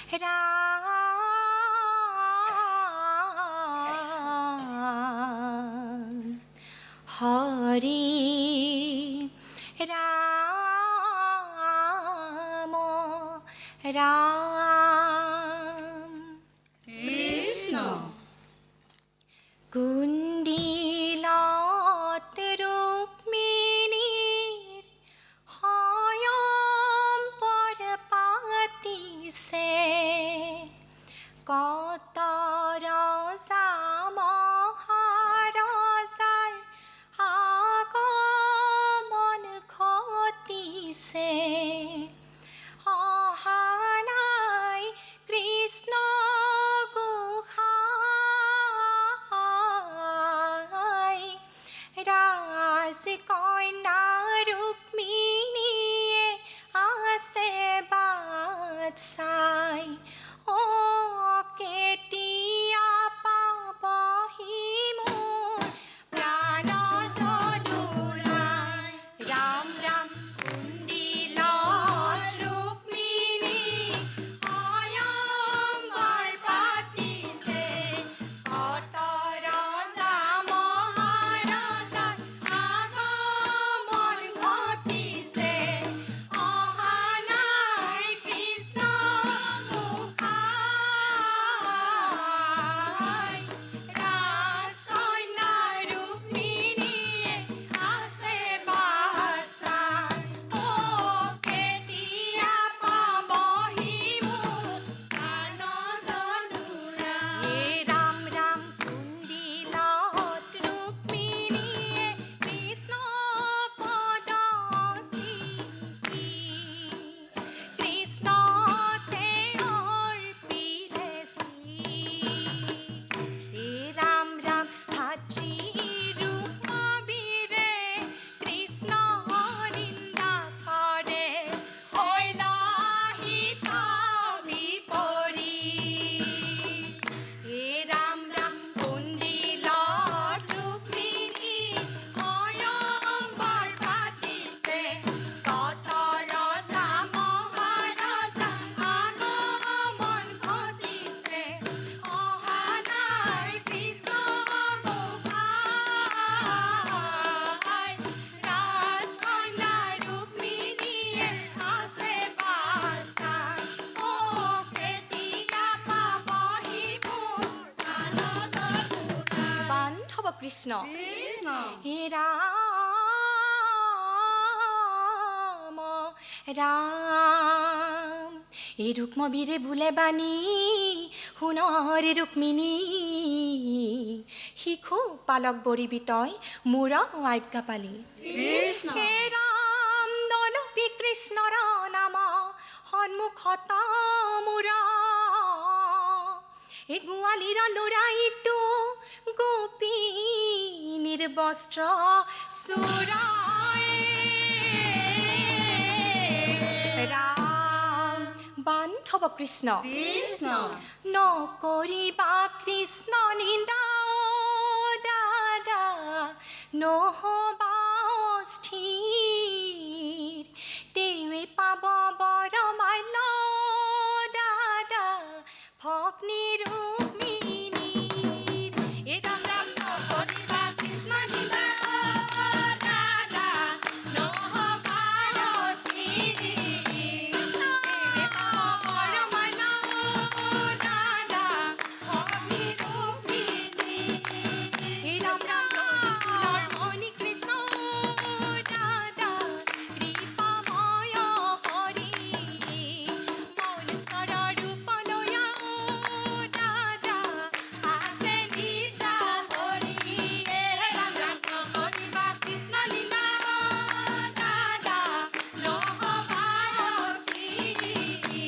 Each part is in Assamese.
ৰাম হৰে ৰাম ৰাম কৃষ্ণ কুণ্ডিলত ৰুক্মিণীৰ হয়ম্পৰ পাতিছে কত ৰসা মহাৰসাৰ আগমন ঘটিছে অহানাই কৃষ্ণ গোসাই ৰাজকন্যা ৰুক্মিণীয়ে আছে বাট চাই অ কেতিয়া পাবহি মোৰ প্ৰাণ যদুৰাই ৰাম ৰাম কুণ্ডিলত ৰুক্মিণী হয়ম্বৰ পাতিছে কত ৰজা মহাৰজাৰ আগমন ঘটিছে অহানাই কৃষ্ণ গোসাই ৰাজকন্যা ৰুক্মিণীয়ে আছে বাট চাই অ কেতিয়া পাবহি মোৰ প্ৰাণ যদুৰাই ৰাম ৰাম কুণ্ডিলত ৰুক্মিণীয়ে কৃষ্ণ পদ চিকি কৃষ্ণতে অৰ্পিলে ৰাম ৰাম ভাতৃ ৰূপবীৰে কৃষ্ণ নিন্দা কৰে হৈলাহিত বিপৰীত ৰাম ৰাম কুণ্ডিলত ৰুক্মিণী হয়ম্বৰ পাতিছে কত ৰজা মহাৰজা আগমন ঘটিছে অহানাই কৃষ্ণ গোসাই ৰাজকন্যা ৰুক্মিণীয়ে আছে বাট চাই অ কেতিয়া পাবহি মোৰ প্ৰাণ যদুৰাই বান্ধৱ কৃষ্ণ কৃষ্ণ হে ৰাম ৰাম এই ৰুক্মবীৰে বোলে বাণী শুনৰে ৰুক্মিণী শিশু পালক বৰিবি তই মোৰ আজ্ঞা পালি কৃষ্ণ হে ৰাম দলপি কৃষ্ণৰ নাম সন্মুখত মোৰ এই গোৱালিৰ ল'ৰাইটো গোপীনীৰ বস্ত্ৰ চোৰাই ৰাম বান্ধৱ কৃষ্ণ কৃষ্ণ নকৰিবা কৃষ্ণ নিন্দা দাদা নহবা অস্থিৰ দেৱে পাব বৰ মাল্য দাদা ভগ্নী ৰুক্মিণীৰ ৰাম ৰাম নকৰিবা কৃষ্ণ নিন্দা দাদা নহবা অস্থিৰ দেৱে পাব বৰ মাল্য দাদা ভগ্নী ৰুক্মিণীৰ ৰাম ৰাম মণি কৃষ্ণ দাদা কৃপাময় হৰি মনুষ্যৰ ৰূপ লয়া দাদা আছে নিদ্ৰা হৰি ৰাম ৰাম নকৰিবা কৃষ্ণ লীলা দাদা নহবা অস্থিৰ দেৱে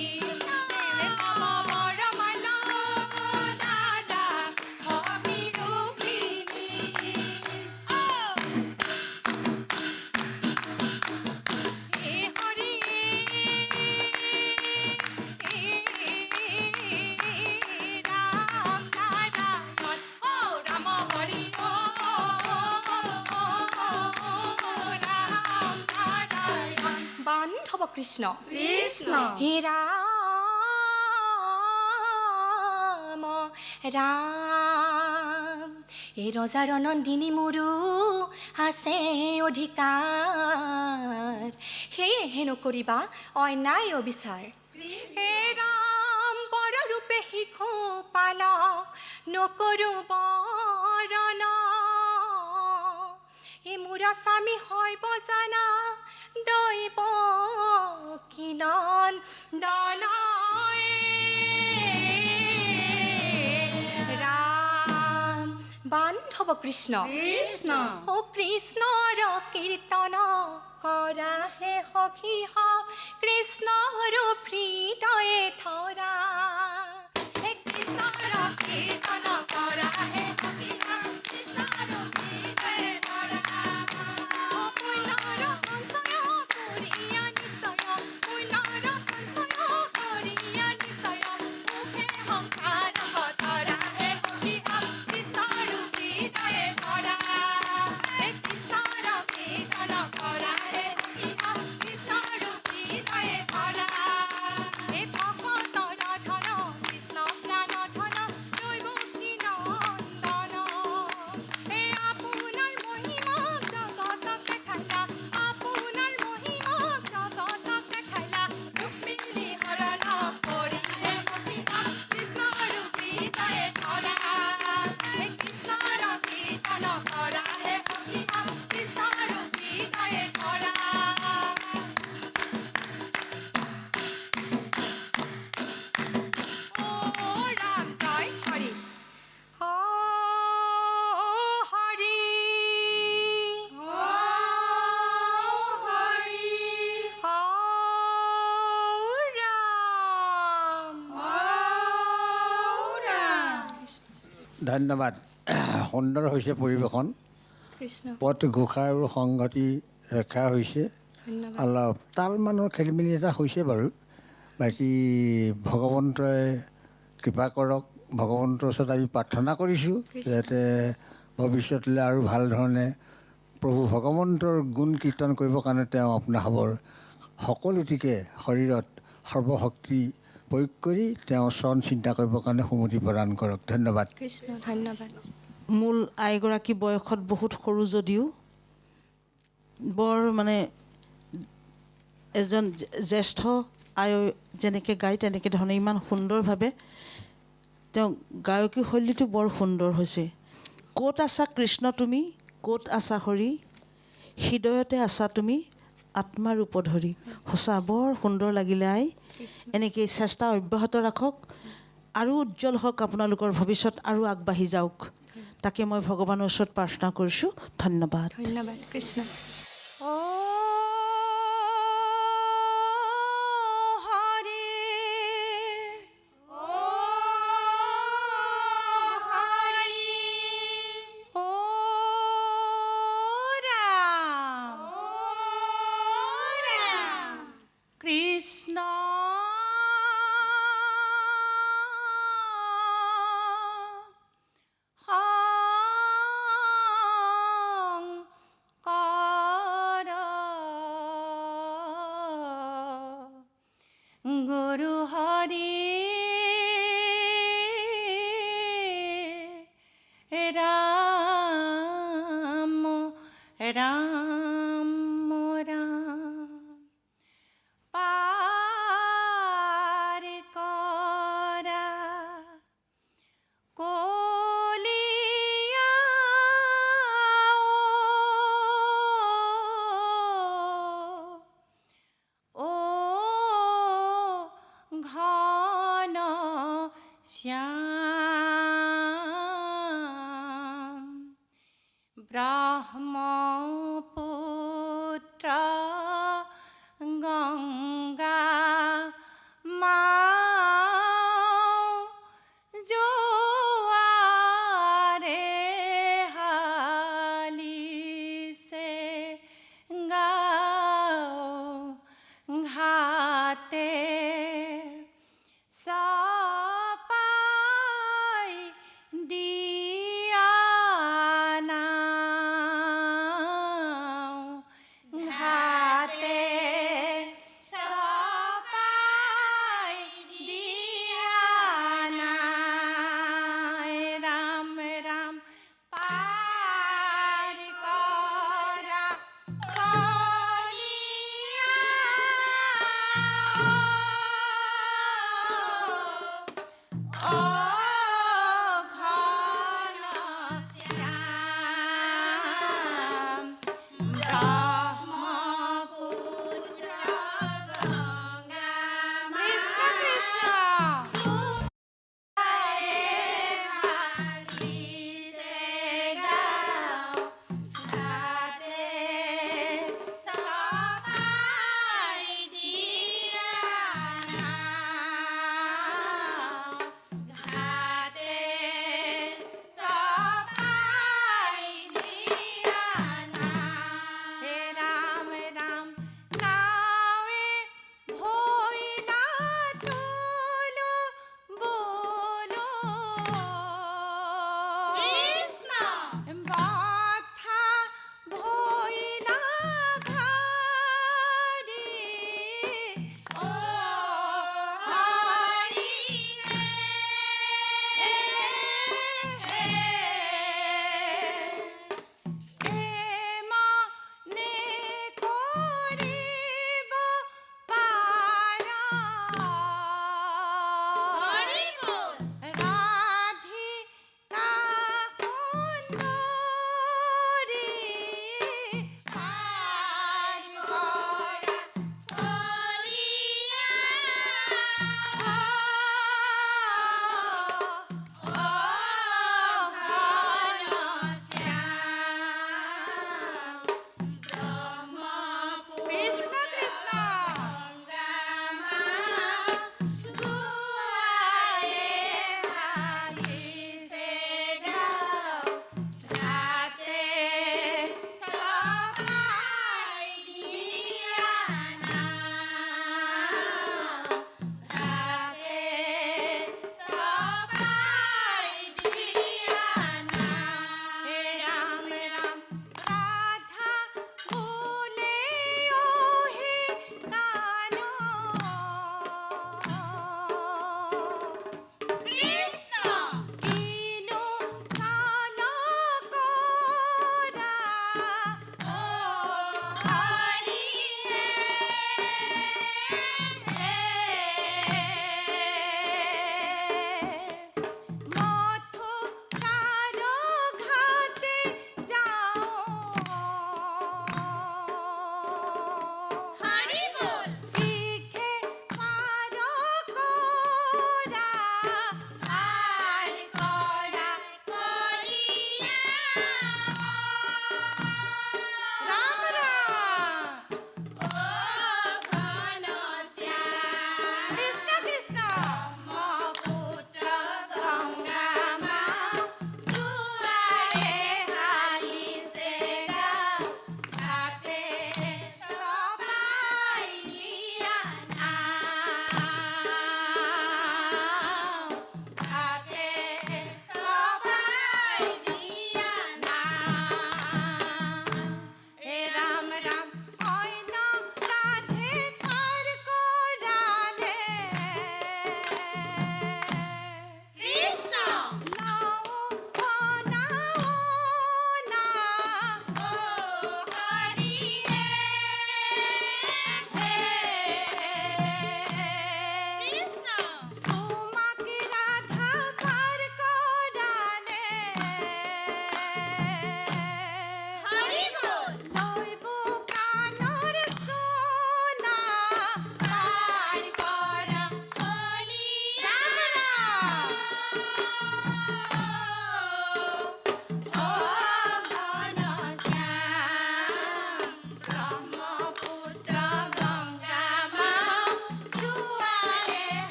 পাব বৰ মাল্য দাদা ভগ্নী ৰুক্মিণী হে হৰি ৰাম নাৰায়ণ ও ৰাম হৰি ও ৰাম নাৰায়ণ বান্ধৱ কৃষ্ণ কৃষ্ণ হে ৰাম ৰাম এই ৰজাৰ নন্দিনী মোৰো আছে অধিকাৰ সেয়েহে নকৰিবা অন্যায় অবিচাৰ হে ৰাম বৰৰূপে শিশু পালক নকৰো বৰণ এই মোৰ স্বামী হয় বজানা দৈৱ কিনন দনয় ৰাম বান্ধৱ কৃষ্ণ কৃষ্ণ ও কৃষ্ণৰ কীৰ্তন কৰাহে সখী কৃষ্ণৰ হৃদয়ে ধৰা হে কৃষ্ণৰ কীৰ্তন কৰাহে সখী কৃষ্ণৰ হৃদয়ে ধৰা ও পুণ্যৰ সঞ্চয় কৰিয়া নিশ্চয় পুণ্যৰ সঞ্চয় কৰিয়া নিশ্চয় মুখে সংসাৰ ধৰা হে সখী কৃষ্ণৰ হৃদয়ে ধৰা হে কৃষ্ণৰ কীৰ্তন কৰা হে সখী কৃষ্ণৰ হৃদয়ে ধৰা হে ভকতৰ ধন কৃষ্ণ প্ৰাণ ধন দৈৱকী নন্দন হে আপোনাৰ মহিমা জগতক দেখাইলা আপোনাৰ মহিমা জগতক দেখাইলা ৰুক্মিণী হৰণ কৰি হে সখী কৃষ্ণৰ হৃদয়ে ধৰা হে কৃষ্ণৰ কীৰ্তন কৰা হে সখী কৃষ্ণৰ হৃদয়ে ধৰা ও ৰাম জয় হৰি ও হৰি হৰি ও ৰাম ধন্যবাদ সুন্দৰ হৈছে পৰিৱেশন কৃষ্ণ পথ ঘোষা আৰু সংগতি ৰক্ষা হৈছে ধন্যবাদ অলপ তাল মানৰ খেলিমেলি এটা হৈছে বাৰু বাকী ভগৱন্তই কৃপা কৰক ভগৱন্তৰ ওচৰত আমি প্ৰাৰ্থনা কৰিছোঁ যাতে ভৱিষ্যতলৈ আৰু ভাল ধৰণে প্ৰভু ভগৱন্তৰ গুণ কীৰ্তন কৰিবৰ কাৰণে তেওঁ আপোনাসৱৰ সকলোটিকে শৰীৰত সৰ্বশক্তি প্ৰয়োগ কৰি তেওঁ চৰণ চিন্তা কৰিবৰ কাৰণে সুমতি প্ৰদান কৰক ধন্যবাদ কৃষ্ণ ধন্যবাদ মূল আইগৰাকী বয়সত বহুত সৰু যদিও বৰ মানে এজন জ্যেষ্ঠ আই যেনেকৈ গায় তেনেকৈ ধৰণে ইমান সুন্দৰভাৱে তেওঁ গায়কী শৈলীটো বৰ সুন্দৰ হৈছে ক'ত আছা কৃষ্ণ তুমি ক'ত আছা হৰি হৃদয়তে আছা তুমি আত্মাৰ ৰূপ ধৰি সঁচা বৰ সুন্দৰ লাগিলে আই এনেকৈ চেষ্টা অব্যাহত ৰাখক আৰু উজ্জ্বল হওক আপোনালোকৰ ভৱিষ্যত আৰু আগবাঢ়ি যাওক তাকে মই ভগৱানৰ ওচৰত প্ৰাৰ্থনা কৰিছোঁ ধন্যবাদ ধন্যবাদ কৃষ্ণ ও হৰি ও ৰাম কৃষ্ণ গুৰু হৰি ৰাম ৰাম ৰাম পাৰ কৰা কলিয়া ও ঘন শ্যাম ব্ৰহ্মপুত্ৰ গংগা মা জোৱাৰে হালিছে গাঁও ঘাটে চপাই দিয়া নাম পার করা কলিয়া কৃষ্ণ কৃষ্ণ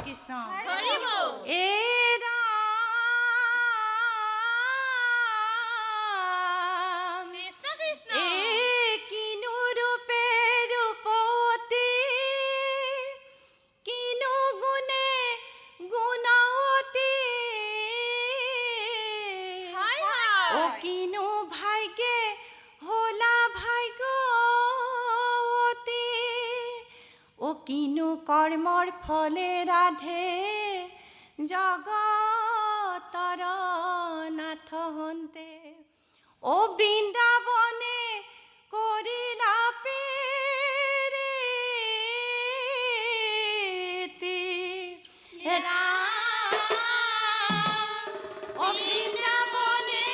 কৃষ্ণ এ রাম কৃষ্ণ কৃষ্ণ এ কিনু রূপে রূপতী কিনু গুণে গুণবতী হায় হায় ও কিনু ভাগ্যে হোলা ভাগ্যবতী ও কিনু কর্মর ফলে রাধে জগতর নাথ হন্তে ও বৃন্দাবনে করিলা প্রীতি রাম ও বৃন্দাবনে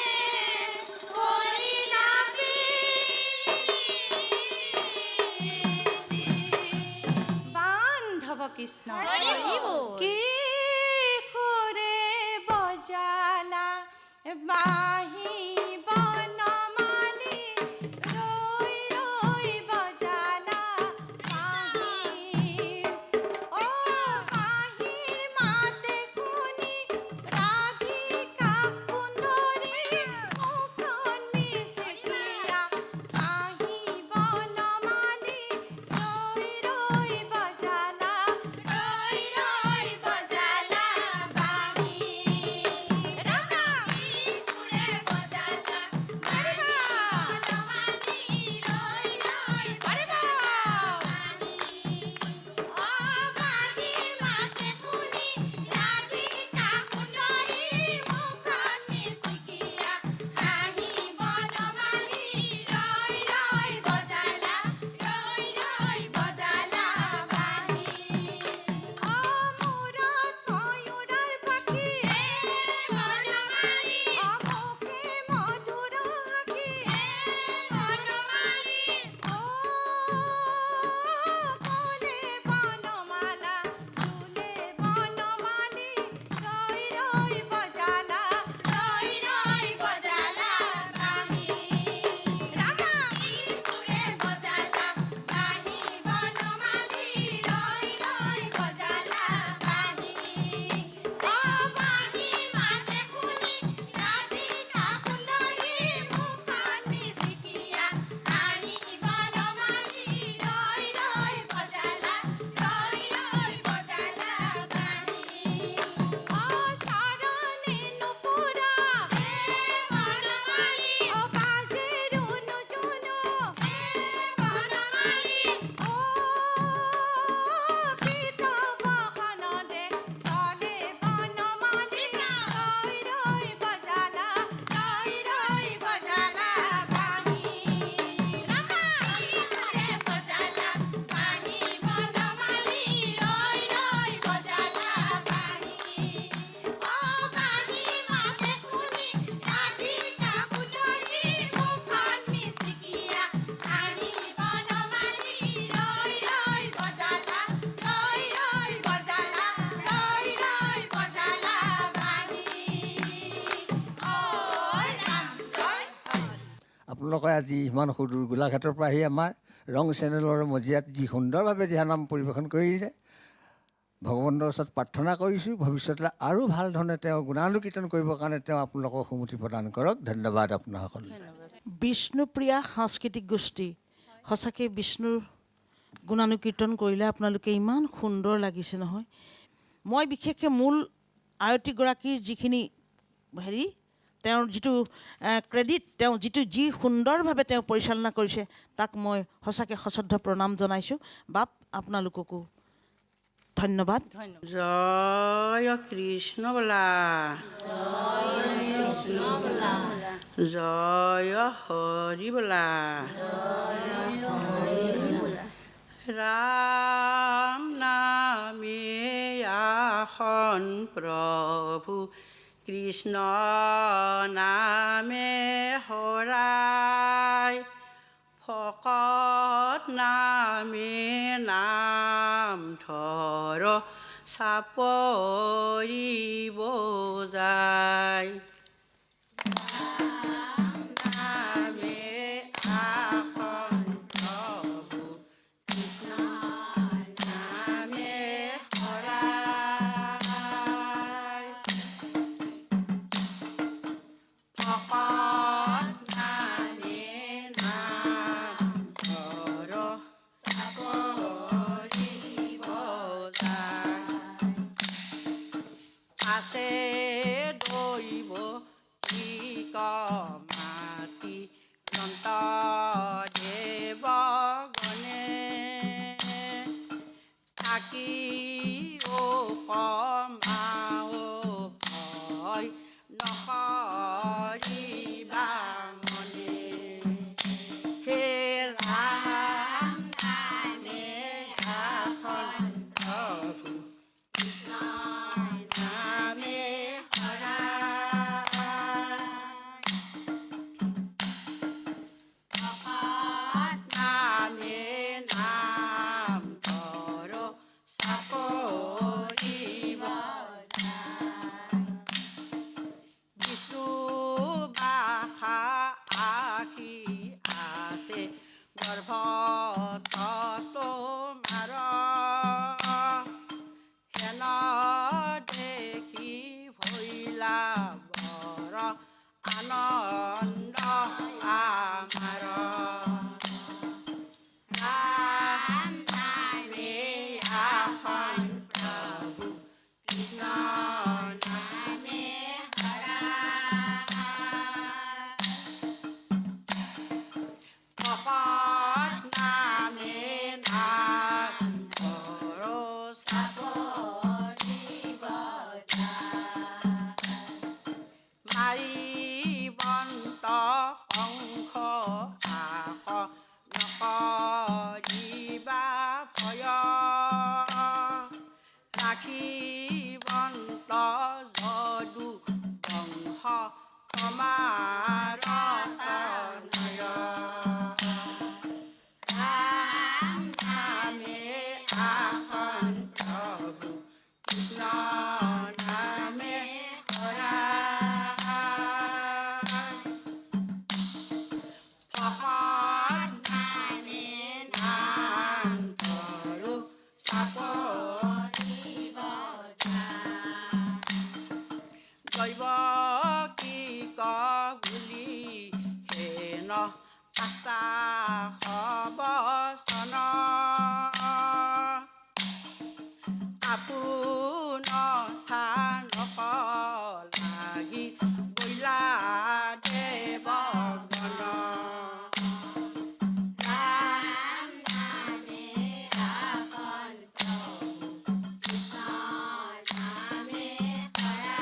কৃষ্ণ কি সুৰে বজালা বাঁহী বনমালী ৰৈ ৰৈ বজালা বাঁহী অ বাঁহীৰ মাতে শুনি ৰাধিকা সুন্দৰী মুখখন মিচিকিয়া বাঁহী বনমালী ৰৈ ৰৈ বজালা বাঁহী ৰামা সুৰে বজালা মাৰিবা মাৰিবা অ বাঁহী মাতে শুনি ৰাধিকা সুন্দৰী মুখখন মিচিকিয়া বাঁহী বনমালী ৰৈ ৰৈ বজালা বাঁহী অ মূৰত ময়ূৰৰ পাখি বনমালী অ মুখে মধুৰ হাসি বনমালী অ ফুলে বনমালা ফুলে বনমালী ৰৈ ৰৈ বজালা বাঁহী ৰামা সুৰে বজালা বাঁহী বনমালী ৰৈ ৰৈ বজালা বাঁহী অ বাঁহী মাতে শুনি ৰাধিকা সুন্দৰী মুখখন মিচিকিয়া বাঁহী বনমালী ৰৈ ৰৈ বজালা বাঁহী অ চৰণে নুপুৰা বনমালী অ বাজে ৰুণু জুনু বনমালী অ পীত বসনদে চলে বনমালী ৰৈ ৰৈ বজালা বাঁহী ৰামা সুৰে বজালা বাঁহী বনমালী ৰৈ ৰৈ বজালা বাঁহী অ বাঁহী মাতে শুনি ৰাধিকা সুন্দৰী মুখখন মিচিকিয়া বাঁহী বনমালী ৰৈ ৰৈ বজালা বাঁহী আপোনালোকে আজি ইমান সুদূৰ গোলাঘাটৰ পৰা আহি আমাৰ ৰং চেনেলৰ মজিয়াত যি সুন্দৰভাৱে দিহানাম পৰিৱেশন কৰিলে ভগৱন্তৰ ওচৰত প্ৰাৰ্থনা কৰিছোঁ ভৱিষ্যতলৈ আৰু ভাল ধৰণে তেওঁ গুণানুকীৰ্তন কৰিবৰ কাৰণে তেওঁ আপোনালোকক সুমতি প্ৰদান কৰক ধন্যবাদ আপোনাসকললৈ বিষ্ণুপ্ৰিয়া সাংস্কৃতিক গোষ্ঠী সঁচাকৈ বিষ্ণুৰ গুণানুকীৰ্তন কৰিলে আপোনালোকে ইমান সুন্দৰ লাগিছে নহয় মই বিশেষকৈ মূল আয়তীগৰাকীৰ যিখিনি তেওঁৰ যিটো ক্ৰেডিট তেওঁ যি সুন্দৰভাৱে তেওঁ পৰিচালনা কৰিছে তাক মই সঁচাকৈ সশ্ৰদ্ধ প্ৰণাম জনাইছোঁ বাপ আপোনালোককো ধন্যবাদ জয় কৃষ্ণ বোলা জয় হৰি বোলা ৰাম নামে আসন প্ৰভু কৃষ্ণ নামে হৰাই ভকত নামে নাম ধৰ চাপৰিব যায় নামে আসন প্ৰভু কৃষ্ণ নামে হৰাই ভকত নামে নাম ধৰ চাপৰিব যায় আছে দৈব কি মাতি অন্ত দেৱ গণে থাকি কমাও ভয় নকৰিবা মনে হে ৰাম নামে আসন প্ৰভু কৃষ্ণ নামে হৰাই ভকত নামে নাম ধৰ চাপৰিব আনন্দ আমাৰ ৰাম নামে আসন প্ৰভু কৃষ্ণ নামে হৰা ভকত নামে নাম ধৰো চাপৰি বজা মাই বন্ত অংশ আস নকৰিবা ভয় ৰাখিবন্ত যদু বংশ সমাৰ নয় ৰাম নামে আসন প্ৰভু কৃষ্ণ নামে হৰা ভকত নামে নাম ধৰো চাপৰি বজা দৈৱ কি বুলি হেন আশা সবচন আপোন থানক লাগি বৈলা দেৱগণ ৰাম নামে আসন প্ৰভু কৃষ্ণ নামে হৰা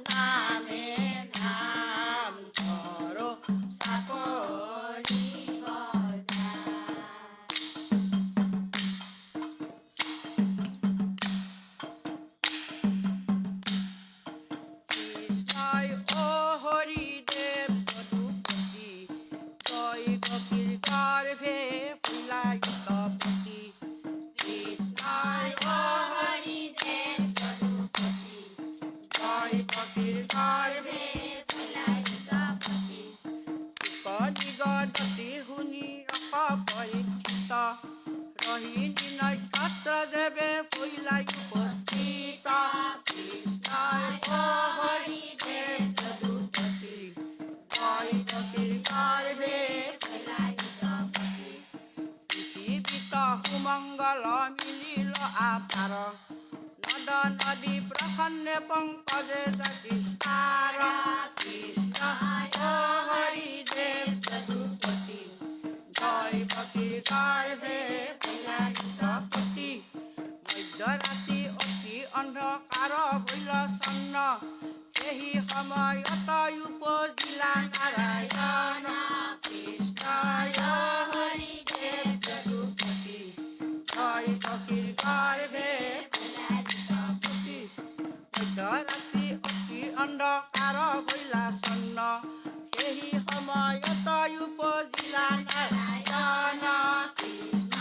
নামে নাম ধৰো চাপৰি বজা কৃষ্ণই অ হৰিদেৱ যদুপতি জয় গভীৰ গৰ্ভে ফুলায়ুতপতি কৃষ্ণই অ হৰিদেৱ যদুপতি জয় গভীৰ গৰ্ভে ফুলায়ুতপতি দিগদতি শুনি অপৰিচিত ৰহিণী নক্ষত্ৰ দেৱে ফুলাই উপস্থিত কৃষ্ণই অ হৰিদেৱ যদুপতি জয় গভীৰ গৰ্ভে ফুলায়ুতপতি পৃথিৱীত সুমংগল মিলিল আপাৰ নদ নদী প্ৰসন্নে পংকজে জাতিষ্কাৰ কৃষ্ণ অ হৰিদেৱ যদুপতি জয় গভীৰ গৰ্ভে ফুলায়ুতপতি মধ্যৰাতি অতি অন্ধকাৰ হৈল চন্ন সেই সময়ত উপজিলা নাৰায়ণ কৃষ্ণ অ হৰিদেৱ যদুপতি জয় গভীৰ গৰ্ভে ফুলায়ুতপতি মধ্যৰাতি অতি অন্ধকাৰ হৈলা চন্ন সেই সময়ত উপজিলা নাৰায়ণ কৃষ্ণ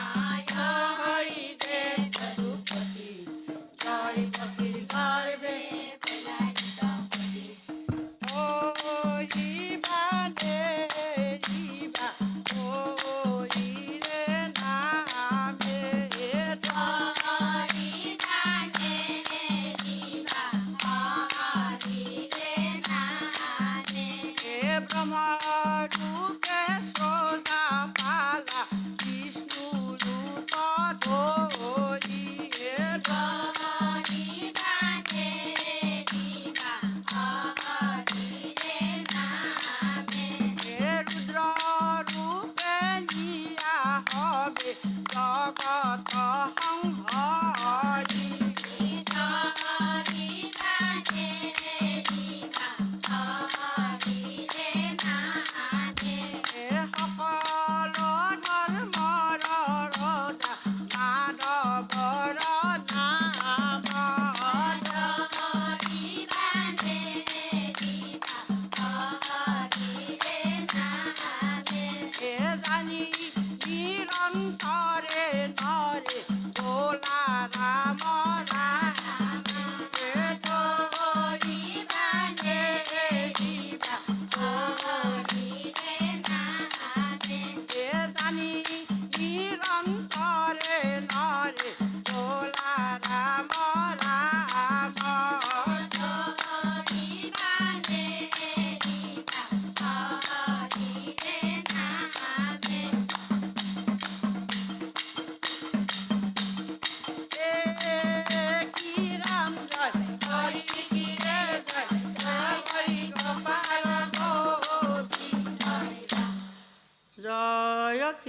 অ হৰিদেৱ যদুপতি জয় গভীৰ গৰ্ভে ফুলায়ুতপতি ও ৰিবা ৰিবা ও ৰে নামে ধৰি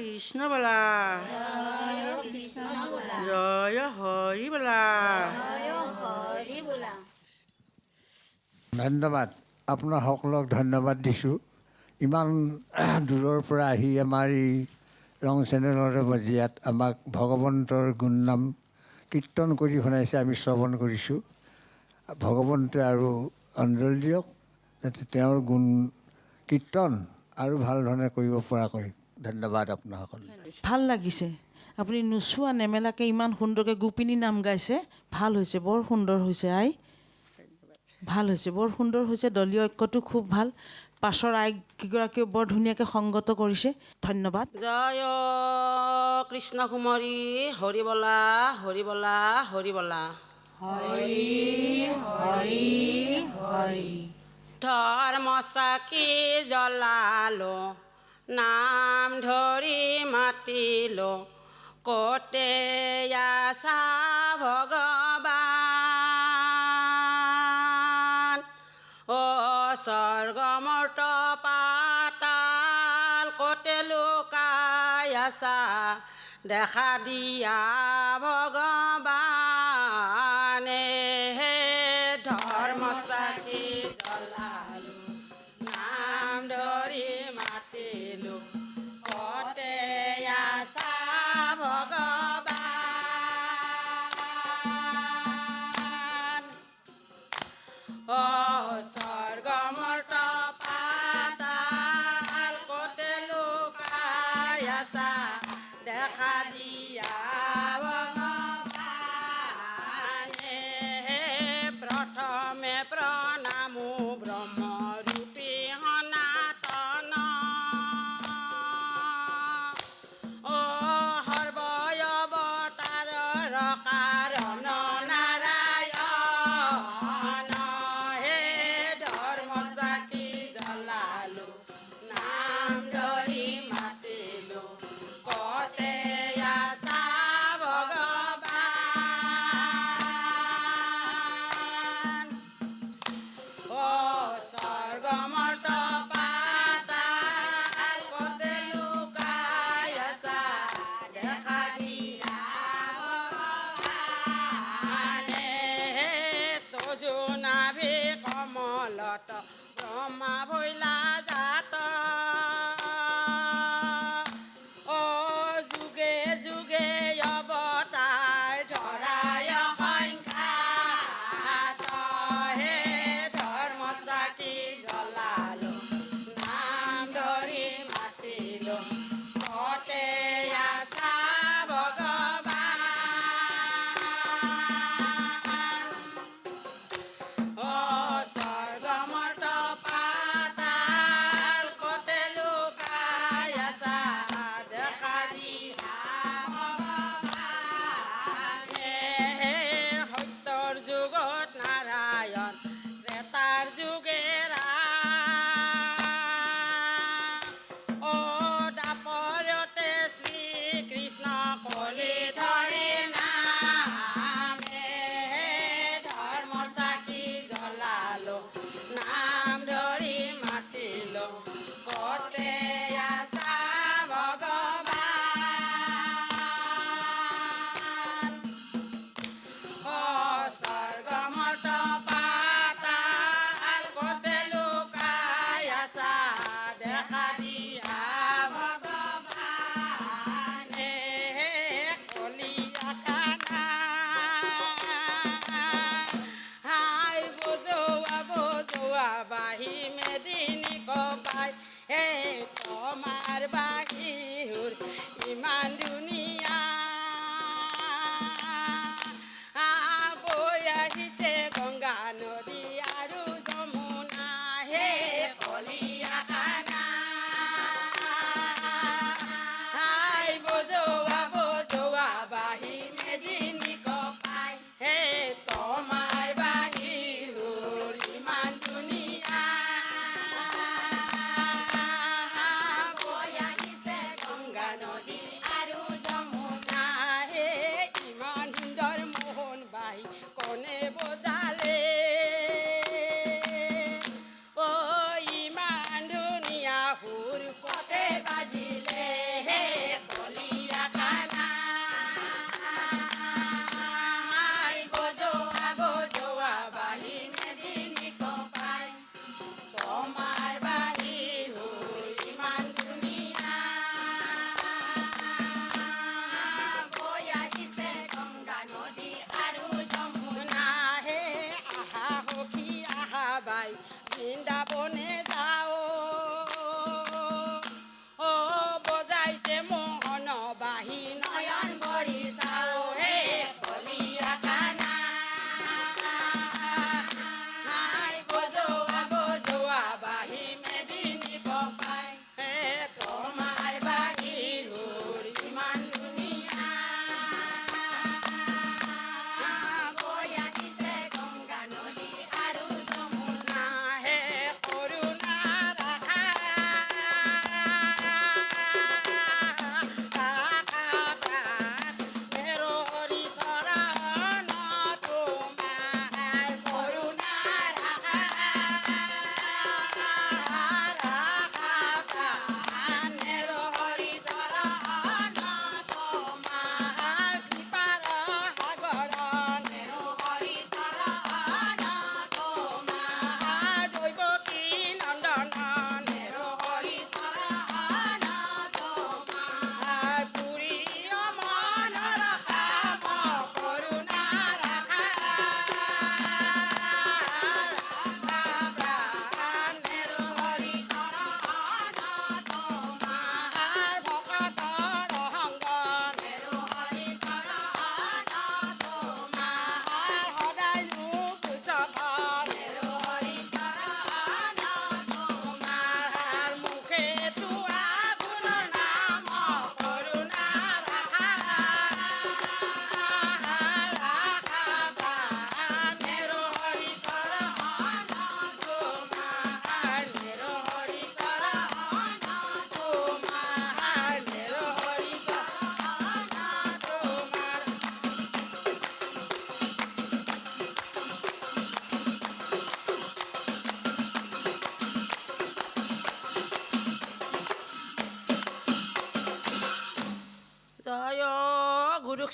কৃষ্ণ বলা জয় হৰি বলা ধন্যবাদ আপোনাৰ সকলক ধন্যবাদ দিছোঁ ইমান দূৰৰ পৰা আহি আমাৰ এই ৰং চেনেলৰ মজিয়াত আমাক ভগৱন্তৰ গুণনাম কীৰ্তন কৰি শুনাইছে আমি শ্ৰৱণ কৰিছোঁ ভগৱন্তই আৰু অঞ্জলি দিয়ক যাতে তেওঁৰ গুণ কীৰ্তন আৰু ভাল ধৰণে কৰিব পৰাকৈ ধন্যবাদ আপোনাসকল ভাল লাগিছে আপুনি নোচোৱা নেমেলাকৈ ইমান সুন্দৰকৈ গোপিনী নাম গাইছে ভাল হৈছে বৰ সুন্দৰ হৈছে আই ভাল হৈছে বৰ সুন্দৰ হৈছে দলীয় ঐক্যটো খুব ভাল পাছৰ আইকেইগৰাকীও বৰ ধুনীয়াকৈ সংগত কৰিছে ধন্যবাদ জয় কৃষ্ণ কুমাৰী হৰি বলা হৰি বলা হৰি বলা ধৰ্ম চাকি জ্বলালো নাম ধৰি মাতিলো কতে আছা ভগৱান অ স্বৰ্গমৰ্ত পাতাল কতে লুকাই আছা দেখা দিয়া ভগৱানে হে ধৰ্ম চাকি জ্বলালো নাম ধৰি মাতিলো কতে আছা ভগৱান অ স্বৰ্গমৰ্ত পাতাল কতে লুকাই আছা দেখা দিয়া ভগৱানে প্ৰথমে প্ৰণামো ব্ৰহ্মৰূপী সনাতন অ সৰ্বয় অৱতাৰৰ কাৰণ নাৰায়ণ হে ধৰ্ম চাকি জ্বলালো নাম ধৰি মাতিলো কতে আছা ভগৱান অ স্বৰ্গমৰ্ত পাতাল কতে লুকাই আছা দেখা দিয়া ভগৱানে তজু নাভি কমলত ব্ৰহ্মা ভৈলা জাত অ যুগে যুগে অৱতাৰ ধৰায় সংখ্যাত হে ধৰ্ম চাকি জ্বলালো নাম ধৰি মাতিলো কতে আছা ভগৱান অ স্বৰ্গমৰ্ত পাতাল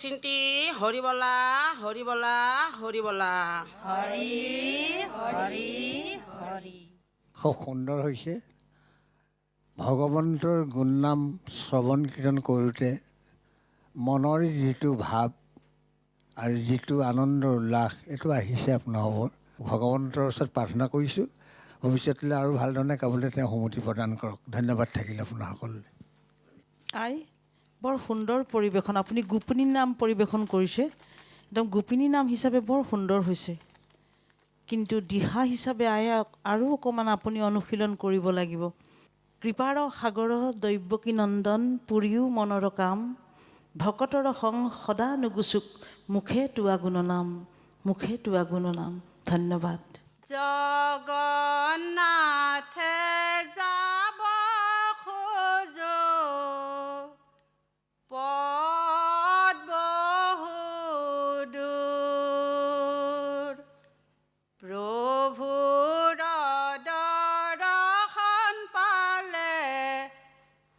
চিন্তি হৰি বলা হৰি বলা হৰি বলা। খুব সুন্দৰ হৈছে। ভগৱন্তৰ গুণনাম শ্ৰৱণ কীৰ্তন কৰোঁতে মনৰ যিটো ভাৱ আৰু যিটো আনন্দ উল্লাস এইটো আহিছে আপোনালোকৰ। ভগৱন্তৰ ওচৰত প্ৰাৰ্থনা কৰিছোঁ ভৱিষ্যতলৈ আৰু ভাল ধৰণে গাবলৈ তেওঁ সন্মতি প্ৰদান কৰক। ধন্যবাদ থাকিল আপোনাৰ সকলোলৈ। আই বৰ সুন্দৰ পৰিৱেশন। আপুনি গোপিনী নাম পৰিৱেশন কৰিছে, একদম গোপিনী নাম হিচাপে বৰ সুন্দৰ হৈছে। কিন্তু দিহা হিচাপে আই আৰু অকণমান আপুনি অনুশীলন কৰিব লাগিব। কৃপাৰ সাগৰ দৈৱকী নন্দন পুৰিও মনৰ কাম, ভকতৰ সং সদা নুগুচুক মুখে তোৱা গুণনাম, মুখে তোৱা গুণনাম। ধন্যবাদ। জগন্নাথে যাব খোজো পদ বহু দূৰ, প্ৰভুৰ দৰ্শন পালে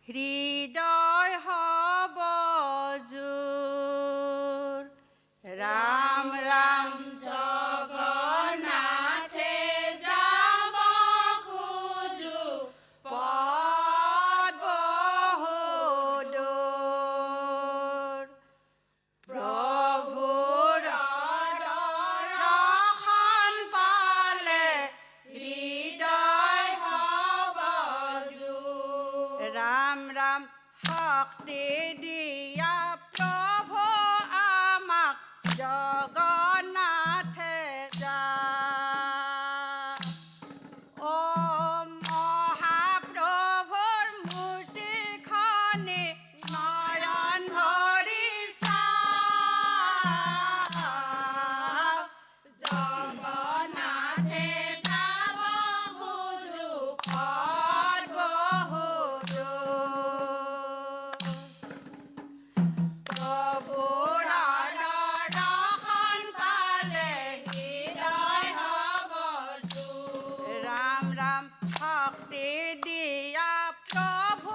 হৃদয় হব জোৰ। ৰাম ৰাম জগন্নাথে যাব খোজো পদ বহু দূৰ, প্ৰভুৰ দৰ্শন পালে হৃদয় হব জোৰ। ৰাম ৰাম শক্তি দিয়া প্ৰভু আমাক জগন্নাথে যা। ও মহাপ্ৰভুৰ মূৰ্তিখনি নয়ন ভৰি চাওঁ, জগন্নাথে যাব খোজো পদ বহু দূৰ, প্ৰভুৰ দৰ্শন পালে হৃদয় হব জোৰ। ৰাম ৰাম শক্তি দিয়া প্ৰভু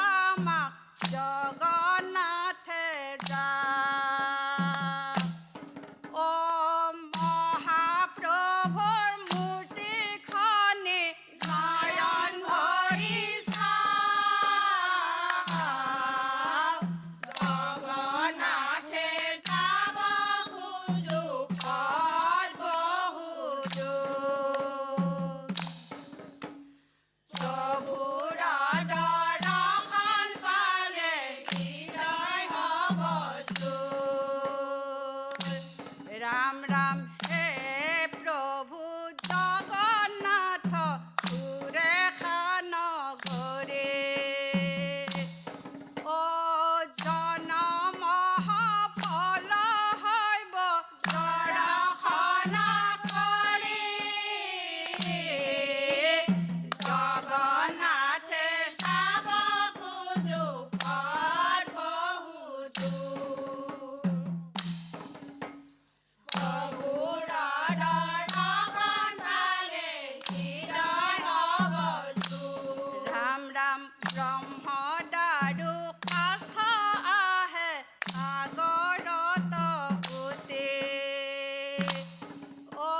আমাক জগন্নাথে যা। ও মহাপ্ৰভুৰ মূৰ্তিখনি নয়ন ভৰি চাওঁ, জগন্নাথে যাব খোজো পদ বহু দূৰ, প্ৰভুৰ দৰ্শন পালে হৃদয় হব জোৰ। ৰাম ৰাম হে প্ৰভু জগন্নাথ সুৰেখা নগৰে, ও জনম ফল হৈব দৰ্শন কৰি, জগন্নাথে যাব খোজো পদ বহু দূৰ, প্ৰভুৰ দৰ্শন পালে হৃদয় হব জোৰ। ৰাম ৰাম ব্ৰহ্ম দাৰু কাষ্ঠ আহে সাগৰত গোটে, ও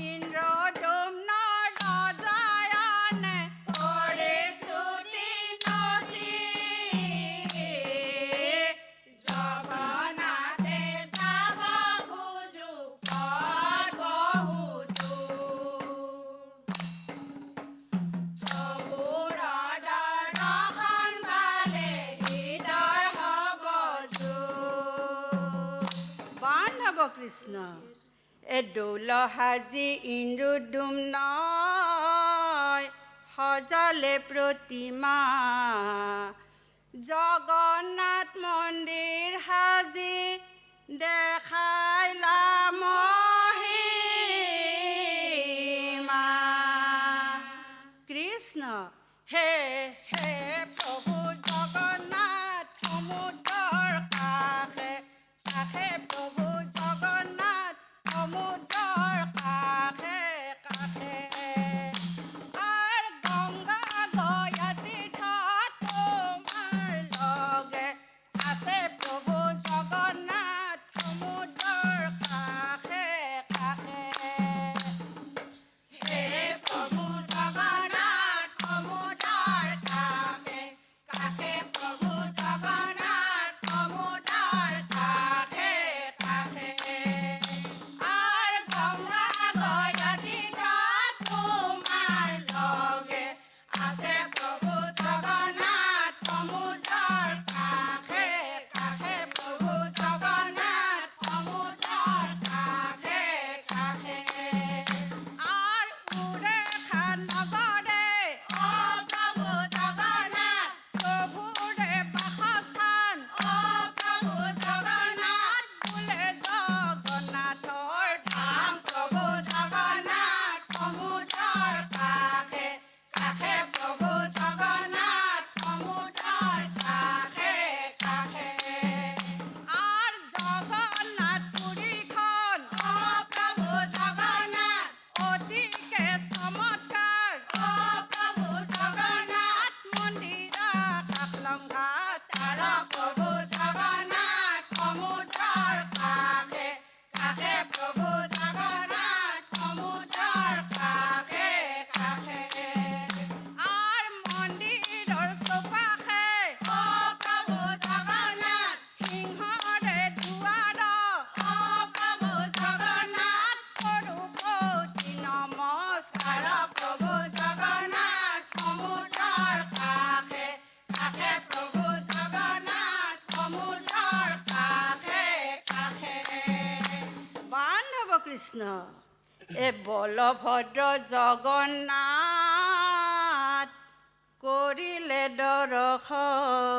ইন্দ্ৰদুম্ন ৰজায়নে কৰে স্তুতি নতি, জগন্নাথে যাব খোজো পদ বহু দূৰ, প্ৰভুৰ দৰ্শন পালে হৃদয় হব জোৰ। বান্ধৱ কৃষ্ণ এ দৌল সাজি ইন্দ্ৰদুম্নই সজালে প্ৰতিমা, জগন্নাথ মন্দিৰ সাজি দেখাইলা মহিমা। কৃষ্ণ হে হে প্ৰভু জগন্নাথ সমুদ্ৰৰ কাষে কাষে, প্ৰভু জগন্নাথ সমুদ্ৰৰ কাষে কাষে, আৰ গঙ্গা গয়া তীৰ্থ তোমাৰ লগে আছে, প্ৰভু জগন্নাথ কৃষ্ণ এ বলভদ্ৰ জগন্নাথ কৰিলে দৰ্শন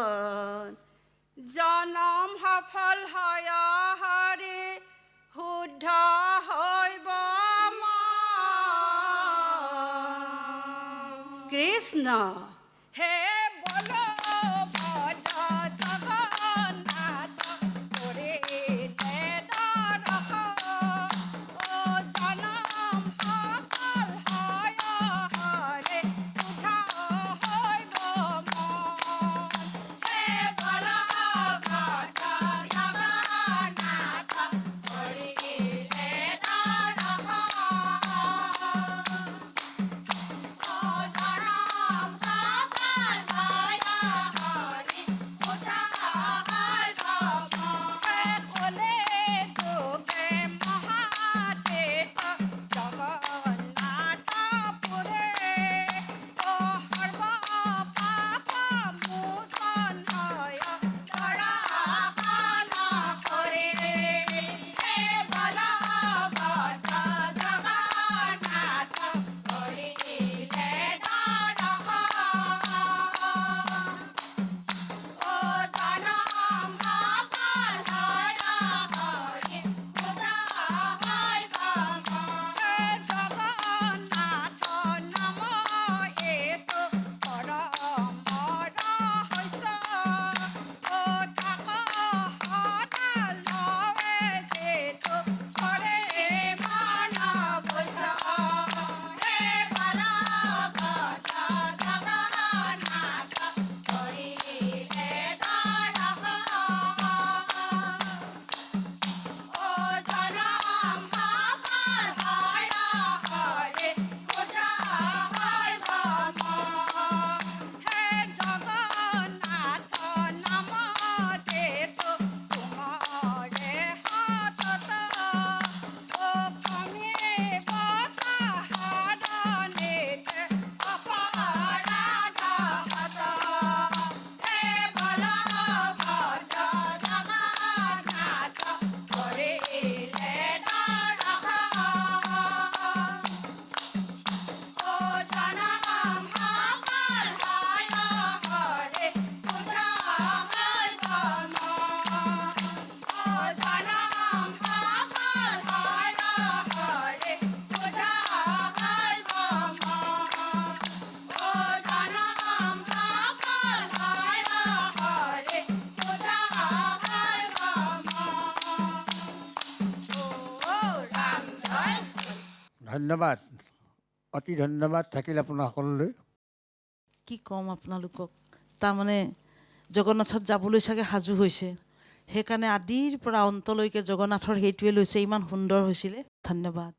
জনম সফল হয় হৰি শুদ্ধ হৈব মন। কৃষ্ণ হে বলভদ্ৰ জগন্নাথ কৰিলে দৰ্শন ও জনম সফল হয় হৰি শুদ্ধ হৈব মন। হে বলভদ্ৰ জগন্নাথ কৰিলে ধন্যবাদ, অতি ধন্যবাদ থাকিল আপোনাৰ সকলোলৈ। কি ক'ম আপোনালোকক, তাৰমানে জগন্নাথত যাবলৈ চাগে সাজু হৈছে, সেইকাৰণে আদিৰ পৰা অন্তলৈকে জগন্নাথৰ সেইটোৱে লৈছে, ইমান সুন্দৰ হৈছিলে। ধন্যবাদ।